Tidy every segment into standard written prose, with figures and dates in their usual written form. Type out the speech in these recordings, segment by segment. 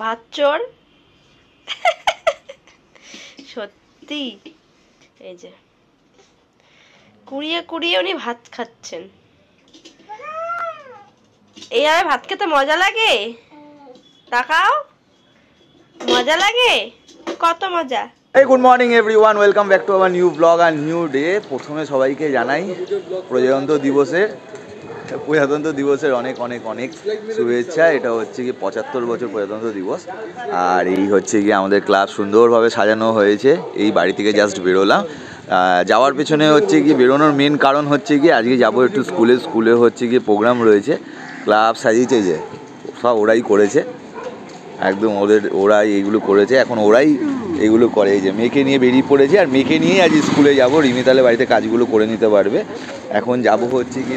ভাত চোর সত্যি। এই যে কুড়িয়ে কুড়িয়ে উনি ভাত খাচ্ছেন। এইভাবে ভাত খেতে মজা লাগে? তাকাও, মজা লাগে, কত মজা। Good morning everyone, welcome back to our new blog আর নিউ ডে। প্রথমে সবাইকে জানাই প্রজাতন্ত্র দিবসের অনেক অনেক অনেক শুভেচ্ছা। এটা হচ্ছে কি 75 বছর প্রজাতন্ত্র দিবস। আর এই হচ্ছে কি আমাদের ক্লাব সুন্দরভাবে সাজানো হয়েছে। এই বাড়ি থেকে জাস্ট বেরোলাম। যাওয়ার পেছনে হচ্ছে কি বেরোনোর মেন কারণ হচ্ছে কি আজকে যাবো একটু স্কুলে হচ্ছে কি প্রোগ্রাম রয়েছে। ক্লাব সাজিয়েছে যে সব ওরাই করেছে, একদম ওরাই এইগুলো করেছে। এখন ওরাই এগুলো করে। এই যে মেয়েকে নিয়ে বেরিয়ে পড়েছে, আর মেয়েকে নিয়েই আজ স্কুলে যাব। রিমি তাহলে বাড়িতে কাজগুলো করে নিতে পারবে। এখন যাব হচ্ছে কি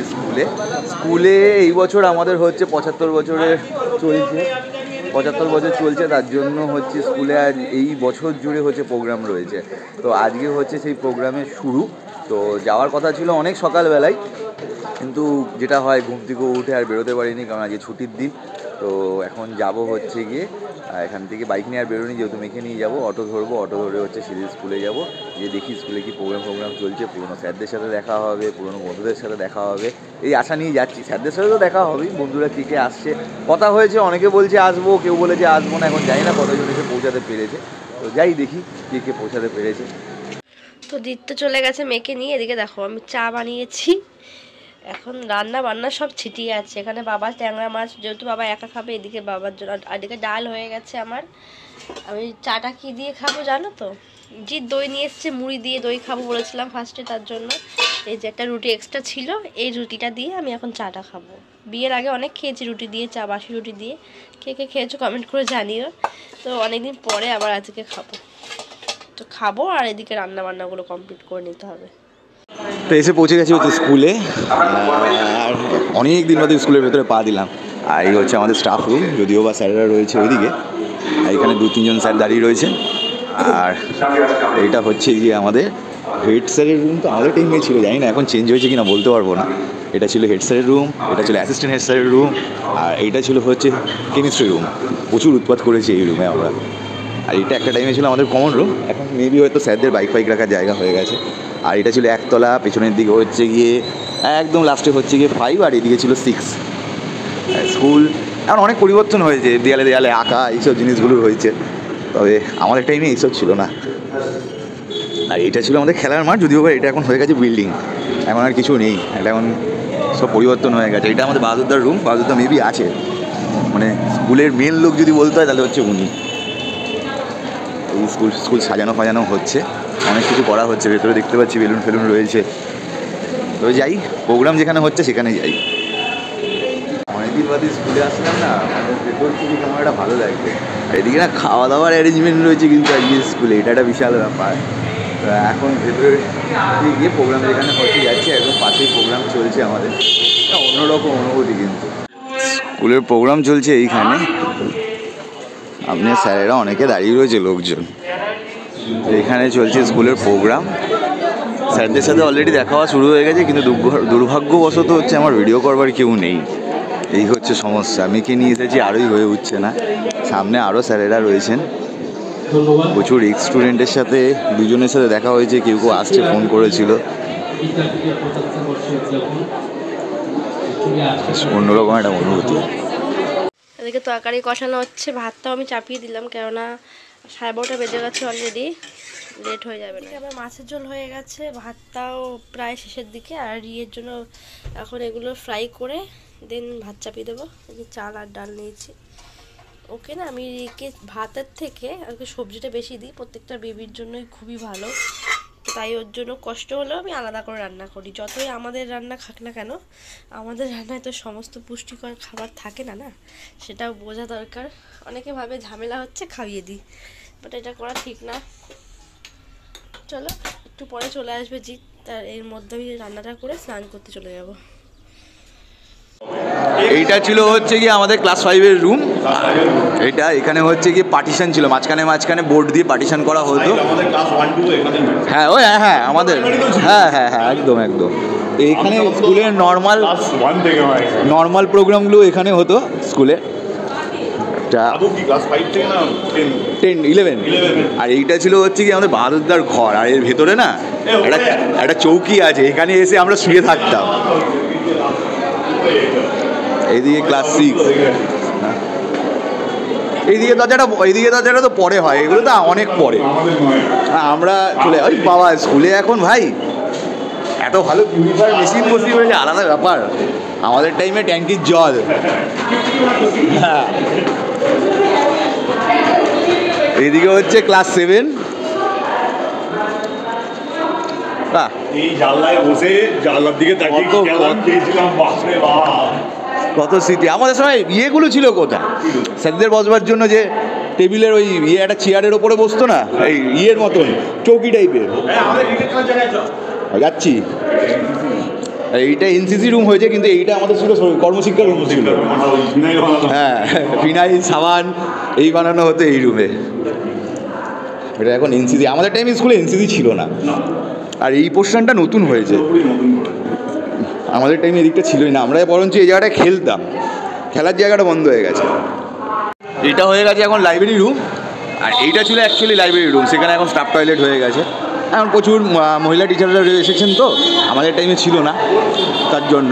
স্কুলে এই বছর আমাদের হচ্ছে 75 বছরের চলছে, 75 বছর চলছে। তার জন্য হচ্ছে স্কুলে আজ এই বছর জুড়ে হচ্ছে প্রোগ্রাম রয়েছে। তো আজকে হচ্ছে সেই প্রোগ্রামের শুরু। তো যাওয়ার কথা ছিল অনেক সকালবেলায়, কিন্তু যেটা হয় ঘুম থেকে উঠে আর বেরোতে পারিনি, কারণ আজকে ছুটির দিন। তো এখন যাব হচ্ছে গিয়ে এখান থেকে বাইক নিয়ে আর বেরোনি, যেহেতু মেখে নিয়ে যাবো। অটো ধরবো, অটো ধরে হচ্ছে সিধে স্কুলে যাব। যে দেখি স্কুলে কি প্রোগ্রাম চলছে, পুরোনো স্যারদের সাথে দেখা হবে, পুরোনো বন্ধুদের সাথে দেখা হবে, এই আশা নিয়ে যাচ্ছি। স্যারদের সাথে তো দেখা হবেই, বন্ধুরা কে আসছে কথা হয়েছে। অনেকে বলছে আসবো, কেউ বলেছে আসবো না। এখন জানি না কতজন এসে পৌঁছাতে পেরেছে। তো যাই দেখি কে পৌঁছাতে পেরেছে। তো দিতে চলে গেছে মেয়েকে নিয়ে। এদিকে দেখো আমি চা বানিয়েছি, এখন রান্না বান্না সব ছিটিয়ে আছে। এখানে বাবা ট্যাংরা মাছ, যেহেতু বাবা একা খাবে, এদিকে বাবার জন্য, আর এদিকে ডাল হয়ে গেছে আমার। আমি চাটা কি দিয়ে খাবো জানো তো? জিৎ দই নিয়ে এসছে, মুড়ি দিয়ে দই খাবো বলেছিলাম ফার্স্টে, তার জন্য এই যে একটা রুটি এক্সট্রা ছিল, এই রুটিটা দিয়ে আমি এখন চাটা খাবো। বিয়ের আগে অনেক খেয়েছি রুটি দিয়ে চা, বাসি রুটি দিয়ে। কে খেয়েছো কমেন্ট করে জানিও। তো অনেকদিন পরে আবার আজকে খাবো, তো খাবো। আর এদিকে রান্না বান্নাগুলো কমপ্লিট করে নিতে হবে। তো এসে পৌঁছে গেছি হচ্ছে স্কুলে, আর অনেক দিন বাদে স্কুলের ভেতরে পা দিলাম। আর এই হচ্ছে আমাদের স্টাফ রুম, যদিও বা স্যারেরা রয়েছে ওইদিকে। আর এখানে 2-3 জন স্যার দাঁড়িয়ে রয়েছে। আর এইটা হচ্ছে গিয়ে আমাদের হেড স্যারের রুম। তো আমাদের টাইমে ছিল, জানি না এখন চেঞ্জ হয়েছে কিনা বলতে পারবো না। এটা ছিল হেড স্যারের রুম, এটা ছিল অ্যাসিস্ট্যান্ট হেড স্যারের রুম, আর এইটা ছিল হচ্ছে কেমিস্ট্রি রুম। প্রচুর উৎপাত করেছি এই রুমে আমরা। আর এটা একটা টাইমে ছিল আমাদের কমন রুম, এখন মেবি হয়তো স্যারদের বাইক রাখার জায়গা হয়ে গেছে। আর এটা ছিল 1 তলা, পেছনের দিকে হচ্ছে গিয়ে একদম লাস্টে হচ্ছে গিয়ে 5, আর এদিকে ছিল 6। স্কুল এখন অনেক পরিবর্তন হয়েছে, দেয়ালে আঁকা এইসব জিনিসগুলো হয়েছে, তবে আমাদের টাইমে এইসব ছিল না। আর এটা ছিল আমাদের খেলার মাঠ, যদিও বা এটা এখন হয়ে গেছে বিল্ডিং, এখন আর কিছু নেই। এটা এখন সব পরিবর্তন হয়ে গেছে। এটা আমাদের বাহাদুরদার রুম, বাহাদুরদা মেবি আছে, মানে স্কুলের মেন লোক যদি বলতে হয় তাহলে হচ্ছে উনি। এই স্কুল সাজানো হচ্ছে, অনেক কিছু করা হচ্ছে ভেতরে, দেখতে পাচ্ছি বেলুন ফেলুন রয়েছে। তো যাই, প্রোগ্রাম যেখানে হচ্ছে সেখানে যাই। অনেকদিন বাদে স্কুলে আসলাম না, ভেতর থেকে কেমন একটা ভালো লাগবে। আর এদিকে না খাওয়া দাওয়ার অ্যারেঞ্জমেন্ট রয়েছে কিন্তু আজকে স্কুলে, এটা একটা বিশাল ব্যাপার। তো এখন ভেতরে গিয়ে প্রোগ্রাম যেখানে হচ্ছে যাচ্ছে, একদম পাশেই প্রোগ্রাম চলছে আমাদের, অন্যরকম অনুভূতি। কিন্তু স্কুলের প্রোগ্রাম চলছে এইখানে, আপনি স্যারেরা অনেকে দাঁড়িয়ে রয়েছে লোকজন। এখানে চলছে স্কুলের প্রোগ্রাম। স্যারদের সাথে অলরেডি দেখা হওয়া শুরু হয়ে গেছে, কিন্তু দুর্ভাগ্যবশত হচ্ছে আমার ভিডিও করবার কেউ নেই। এই হচ্ছে সমস্যা। আমি কি নিয়ে এসেছি আরোই হয়ে উঠছে না। সামনে আরও স্যারেরা রয়েছেন, প্রচুর এক্স স্টুডেন্টের সাথে 2জনের সাথে দেখা হয়েছে, কেউ আসছে, ফোন করেছিল। অন্যরকম একটা অনুভূতি। এদিকে তরকারি কষানো হচ্ছে, ভাতটাও আমি চাপিয়ে দিলাম, কেননা 12:30 বেজে গেছে অলরেডি, লেট হয়ে যাবে না। আবার মাছের ঝোল হয়ে গেছে, ভাতটাও প্রায় শেষের দিকে। আর ইয়ের জন্য এখন এগুলো ফ্রাই করে দেন ভাত চাপিয়ে দেবো। চাল আর ডাল নিয়েছি। ওকে না, আমি ভাতের থেকে আজকে সবজিটা বেশি দিই, প্রত্যেকটা বেবির জন্যই খুবই ভালো। তাই ওর জন্য কষ্ট হলেও আমি আলাদা করে রান্না করি। যতই আমাদের রান্না খাক না কেন, আমাদের রান্নায় তো সমস্ত পুষ্টিকর খাবার থাকে না, সেটাও বোঝা দরকার। অনেকে ভাবে ঝামেলা হচ্ছে খাইয়ে দিই, বাট এটা করা ঠিক না। চলো একটু পরে চলে আসবে জিৎ, তার এর মধ্যে আমি রান্নাটা করে স্নান করতে চলে যাব। এইটা ছিল হচ্ছে কি আমাদের ক্লাস 5-এর রুম। এটা এখানে হচ্ছে কি পার্টিশন ছিল, মাঝখানে বোর্ড দিয়ে পার্টিশন করা হতো। হ্যাঁ হ্যাঁ আমাদের হ্যাঁ একদম। তো এখানে স্কুলের নর্মাল প্রোগ্রামগুলো এখানে হতো স্কুলে। একটা ক্লাস 5 থেকে না 11, আর এইটা ছিল হচ্ছে কি আমাদের বাহাদুরদার ঘর, আর এর ভেতরে না একটা চৌকি আছে, এখানে এসে আমরা শুয়ে থাকতাম। এইদিকে ক্লাস 6, এইদিকে দরজাটা তো পরে হয়, এগুলো তো অনেক পরে। আমরা চলে ওই বাবা স্কুলে এখন ভাই এত ভালো পিউরিফায়ার মেশিন বসিয়ে হয়েছে, আলাদা ব্যাপার। আমাদের টাইমে ট্যাঙ্কির জল। হ্যাঁ, এইদিকে হচ্ছে ক্লাস 7। এই জানলায় বসে জানলার দিকে তাকিয়ে খেয়েছিলাম, বাপরে বাপ কত স্মৃতি। আমাদের সময় ইয়েগুলো ছিল কোথায়, স্যারদের বসবার জন্য যে টেবিলের ওই একটা চেয়ারের ওপরে বসতো না, এই ইয়ের মতন চৌকি টাইপের। যাচ্ছি, এইটা এনসিসি রুম হয়েছে, কিন্তু এইটা আমাদের ছিল কর্মশিক্ষা রুম ছিল। হ্যাঁ, ফিনাইল সাবান এই বানানো হতো এই রুমে। এটা এখন এনসিসি, আমাদের টাইমে স্কুলে এনসিসি ছিল না, আর এই পোর্শনটা নতুন হয়েছে। আমাদের টাইমে এদিকটা ছিলই না, আমরা বরঞ্চ এই জায়গাটায় খেলতাম, খেলার জায়গাটা বন্ধ হয়ে গেছে। এটা হয়ে গেছে এখন লাইব্রেরি রুম, আর এইটা ছিল অ্যাকচুয়ালি লাইব্রেরি রুম, সেখানে এখন স্টাফ টয়লেট হয়ে গেছে। এখন প্রচুর মহিলা টিচাররা এসেছেন, তো আমাদের টাইমে ছিল না, তার জন্য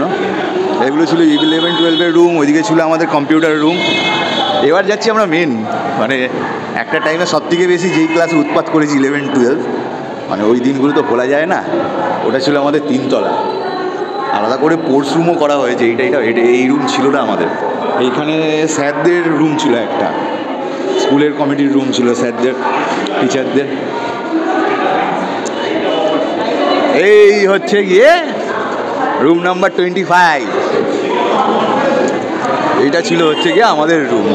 এগুলো ছিল 11, 12-এর রুম। ওইদিকে ছিল আমাদের কম্পিউটার রুম। এবার যাচ্ছি আমরা মেন, মানে একটা টাইমে সব থেকে বেশি যেই ক্লাসে উৎপাত করেছি 11, 12, মানে ওই দিনগুলো তো ভোলা যায় না। ওটা ছিল আমাদের 3 তলা, আলাদা করে স্পোর্টস রুমও করা হয়েছে। এই রুম ছিল না আমাদের। এইখানে স্যারদের রুম ছিল, একটা স্কুলের কমিটির রুম ছিল, স্যারদের টিচারদের। এই হচ্ছে গিয়ে রুম নাম্বার 25। এইটা ছিল হচ্ছে গিয়ে আমাদের রুম।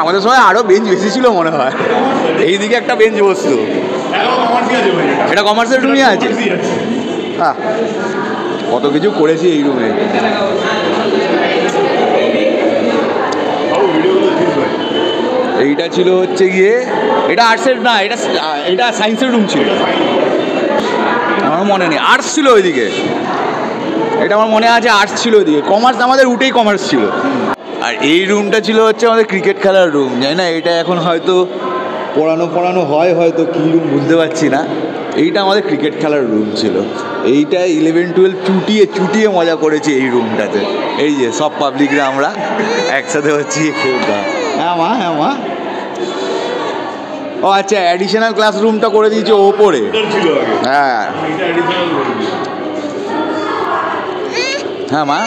আমাদের সময় আরও বেঞ্চ বেশি ছিল মনে হয়, এইদিকে একটা বেঞ্চ বসতো। এটা কমার্সের রুমই আছে। হ্যাঁ, কত কিছু করেছি এই রুমে। এইটা ছিল হচ্ছে গিয়ে, এটা আর্টসের না, এটা সায়েন্সের রুম ছিল, আমার মনে নেই। আর্টস ছিল ওইদিকে, এটা আমার মনে আছে আর্টস ছিল ওইদিকে। কমার্স আমাদের উঠেই কমার্স ছিল। আর এই রুমটা ছিল হচ্ছে আমাদের ক্রিকেট খেলার রুম। জানি না এটা এখন হয়তো পড়ানো হয়, হয়তো কী রুম বুঝতে পারছি না। এইটা আমাদের ক্রিকেট খেলার রুম ছিল। এইটা 11, 12 চুটিয়ে মজা করেছি এই রুমটাতে। এই যে সব পাবলিকরা আমরা একসাথে হচ্ছি খেলতাম। হ্যাঁ মা। ও আচ্ছা, অ্যাডিশনাল ক্লাসরুমটা করে দিয়েছে ওপরে। হ্যাঁ হ্যাঁ মা,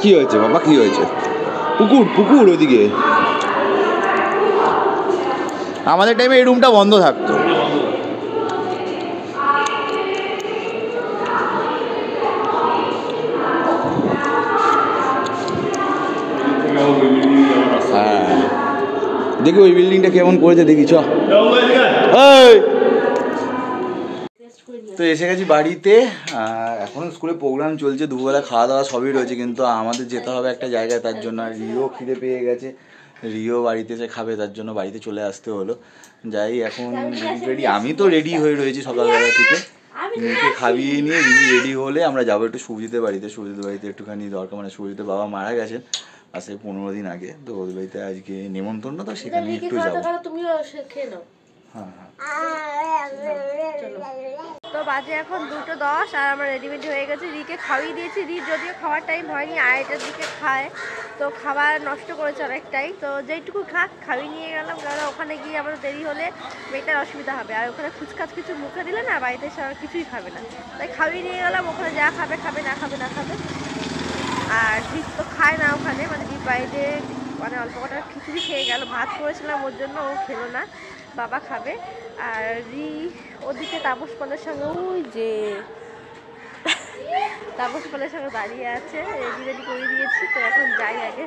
কী হয়েছে বাবা, কী হয়েছে? পুকুর ওইদিকে। আমাদের টাইমে এই রুমটা বন্ধ থাকতো। হ্যাঁ, দেখি ওই বিল্ডিংটা কেমন করেছে, দেখি চ। তো এসে গেছি বাড়িতে। এখনও স্কুলে প্রোগ্রাম চলছে, দুবেলা খাওয়া দাওয়া সবই রয়েছে, কিন্তু আমাদের যেতে হবে একটা জায়গায়, তার জন্য। আর রিও খিদে পেয়ে গেছে, রিও বাড়িতে এসে খাবে, তার জন্য বাড়িতে চলে আসতে হলো। যাই, এখন রেডি, আমি তো রেডি হয়ে রয়েছি সকালবেলা থেকে। মেয়েকে খাইয়ে নিয়ে রেডি হলে আমরা যাবো একটু সুজিতের বাড়িতে। সুজিতের বাড়িতে একটুখানি দরকার, মানে সুজিতের বাবা মারা গেছেন আসে 15 দিন আগে, তো ওদের বাড়িতে আজকে নেমন্তন্ন, তো সেখানে একটু যাবো। হ্যাঁ। তো বাজে এখন 2:10, আর আমরা রেডিমেডি হয়ে গেছি। রিকে খাইয়ে দিয়েছি। রি যদিও খাওয়ার টাইম হয়নি, 2:30টার দিকে খায়, তো খাবার নষ্ট করেছে অনেকটাই। তো যেইটুকু খাইয়ে নিয়ে গেলাম, কারণ ওখানে গিয়ে আমাদের দেরি হলে মেয়েটার অসুবিধা হবে। আর ওখানে ফুচকাচ কিছু মুখে দিলে না, বাড়িতে এসে আর কিছুই খাবে না। তাই খাইয়ে নিয়ে গেলাম, ওখানে যা খাবে না খাবে। আর রি তো খায় না ওখানে, মানে রি বাড়িতে মানে অল্প কটা খিচুড়ি খেয়ে গেল। ভাত করেছিলাম ওর জন্য, ও খেলো না, বাবা খাবে। আর রি ওদিকে তাপস পালের সঙ্গে, ওই যে তাপস পালের সঙ্গে দাঁড়িয়ে আছে। রেডি করে দিয়েছি, তো এখন যাই আগে।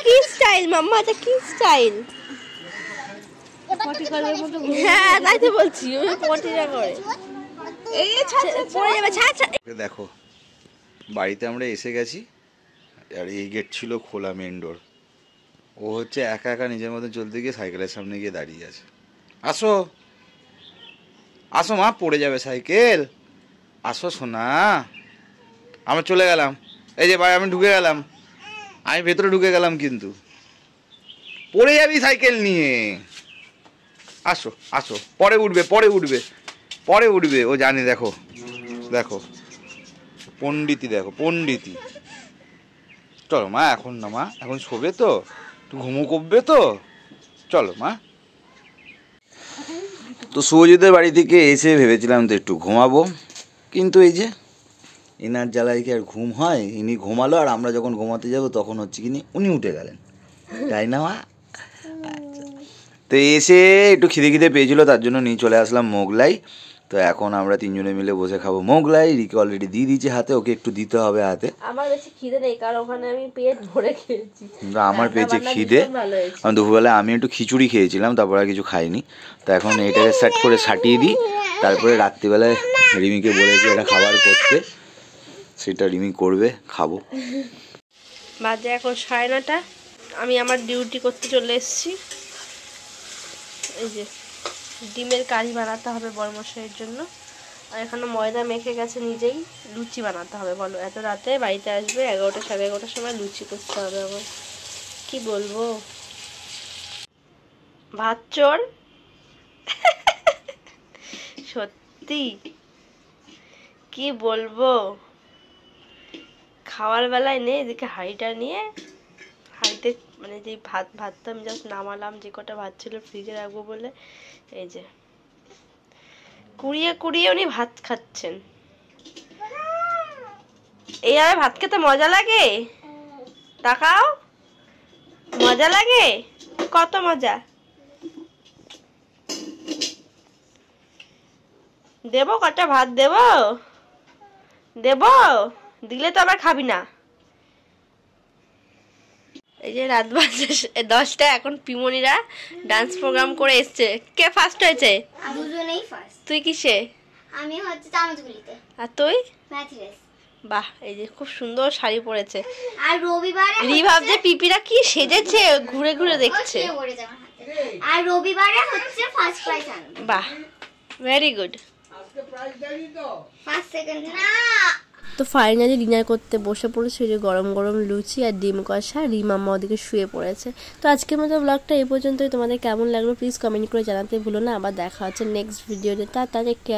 কি স্টাইল মাম্মা, এটা কি স্টাইল? হ্যাঁ, তাই তো বলছি, ওই পটিটা করে। দেখো, বাড়িতে আমরা এসে গেছি, আর এই গেট ছিল খোলা, মেন ডোর। ও হচ্ছে একা নিজের মতো চলতে গিয়ে সাইকেলের সামনে গিয়ে দাঁড়িয়ে আছে। আসো, আসো মা, পড়ে যাবে সাইকেল। আসো সোনা, আমরা চলে গেলাম। এই যে ভাই, আমি ঢুকে গেলাম, আমি ভেতরে ঢুকে গেলাম, কিন্তু পড়ে যাবি সাইকেল নিয়ে। আসো আসো, পরে উঠবে, পরে উঠবে, পরে উঠবে, ও জানি। দেখো দেখো পণ্ডিতি, দেখো পণ্ডিতি। চলো মা, এখন না মা, এখন শোবে তো, একটু ঘুমো করবে তো, চলো মা। তো শুভজিতের বাড়ি থেকে এসে ভেবেছিলাম তো একটু ঘুমাবো, কিন্তু এই যে এনার জ্বালায় কি আর ঘুম হয়? ইনি ঘুমালো, আর আমরা যখন ঘুমাতে যাব তখন হচ্ছে কি উনি উঠে গেলেন, তাই না মা? আচ্ছা, তো এসে একটু খিদে খিদে পেয়েছিল, তার জন্য নিয়ে চলে আসলাম মোগলাই। তো এখন আমরা তিনজনে মিলে বসে খাবো মোগলাই। রিকে অলরেডি দিয়ে দিয়েছে হাতে, ওকে একটু দিতে হবে হাতে। আমার বেশি খিদে নেই, কারণ ওখানে আমি পেট ভরে খেয়েছি। আমার পেয়েছে খিদে, আমি দুপুরবেলায় আমি একটু খিচুড়ি খেয়েছিলাম, তারপর আর কিছু খাইনি। তো এখন এটাকে সেট করে সাটিয়ে দিই, তারপরে রাত্রিবেলায় রিমিকে বলেছি একটা খাবার করতে, সেটা রিমি করবে, খাবো। বাজে এখন 9:30, আমি আমার ডিউটি করতে চলে এসেছি। এই যে ডিমের কারি বানাতে হবে বড়মশাইয়ের জন্য, আর এখানে ময়দা মেখে গেছে নিজেই। লুচি বানাতে হবে, বলো এত রাতে বাড়িতে আসবে, 11টা 11:30 সময় লুচি করতে হবে আমার। কি বলবো, ভাত চোর সত্যি কি বলবো। খাওয়ার বেলায় নেই, এদিকে হাঁড়িটা নিয়ে, হাঁড়িতে মানে যে ভাতটা আমি জাস্ট নামালাম, যে কটা ভাত ছিল ফ্রিজে রাখবো বলে, এই যে কুড়িয়ে কুড়িয়ে উনি ভাত খাচ্ছেন। এইভাবে ভাত খেতে মজা লাগে? তাকাও, মজা লাগে, কত মজা। দেবো কটা ভাত, দেবো দেবো, দিলে তো আবার খাবি না। এই যে রাত বাজে 10টা, এখন পিমনিরা ডান্স প্রোগ্রাম করে এসছে। কে ফার্স্ট হয়েছে? দুজনেই ফার্স্ট। তুই কিসে? আমি হচ্ছে চামচগুলিতে। আর তুই? ম্যাথিরেস। বাহ, এই যে খুব সুন্দর শাড়ি পরেছে। আর রবিবারে রি ভাবছে পিপিরা কি সেজেছে, ঘুরে ঘুরে দেখছে। আর রবিবারে হচ্ছে ফার্স্ট প্রাইজ আনবে। বাহ, ভেরি গুড। ফার্স্ট সেকেন্ড না। তো ফাইনালি ডিনার করতে বসে পড়েছে, যে গরম গরম লুচি আর ডিম কষা। রিমাম্মা ওদিকে শুয়ে পড়েছে। তো আজকের মতো ব্লগটা এই পর্যন্তই। তোমাদের কেমন লাগলো প্লিজ কমেন্ট করে জানাতে ভুলো না। আবার দেখা হচ্ছে নেক্সট ভিডিওতে। Tata, take care.